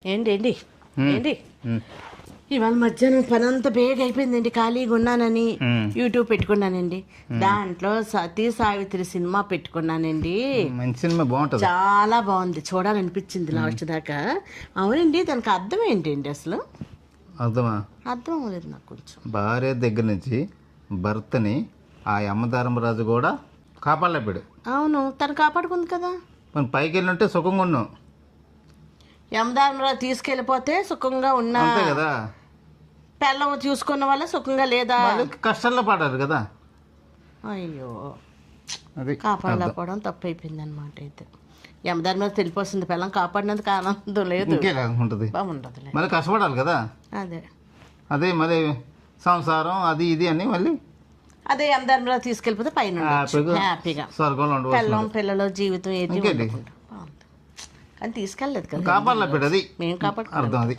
ఏంటి ఏంటి ఏంటి ఇవాళ మధ్యాహ్నం పని అంతా బేగ అయిపోయిందండి. ఖాళీగా ఉన్నానని యూట్యూబ్ పెట్టుకున్నానండి. దాంట్లో సతీ సావిత్రి సినిమా పెట్టుకున్నానండి. మంచి సినిమా, బాగుంటుంది, చాలా బాగుంది, చూడాలనిపించింది లాస్ట్ దాకా. అవునండి, దానికి అర్థం ఏంటండి అసలు? అర్థమా? అర్థం అవ్వలేదు నాకు కొంచెం. భార్య దగ్గర నుంచి భర్తని ఆ యమధర్మరాజు కూడా కాపాడలేపాడు. అవును, తను కాపాడుకుంది కదా. మనం పైకి వెళ్ళినట్టే సుఖంగా ఉన్నాం. యమధర్మరాజు తీసుకెళ్ళిపోతే సుఖంగా ఉన్నా అంతే కదా. పిల్లం చూసుకున్న వల్ల సుఖంగా లేదా? కష్టాల్లో పడారు కదా. అయ్యో, అది కాపాడలేకపోవడం తప్పు అయిపోయింది అనమాట. అయితే యమధర్మరాజు తెలిపోతుంది, పిల్లం కాపాడినందుకు ఆనందం లేదు, ఉంటుంది, బాగుండదులే. మళ్ళీ కష్టపడాలి కదా. అదే అదే మళ్ళీ సంసారం అది ఇది అని మళ్ళీ అదే యమధర్మరాజు తీసుకెళ్ళిపోతే పైన హ్యాపీగా స్వర్గంలో పిల్లం పిల్లల జీవితం ఏది ఇంకేంటి? ఉండకుండా బాగుంది. కానీ తీసుకెళ్ళలేదు కదా, కాపాడలేపాడు. అది మేము కాపాడు అర్థం. అది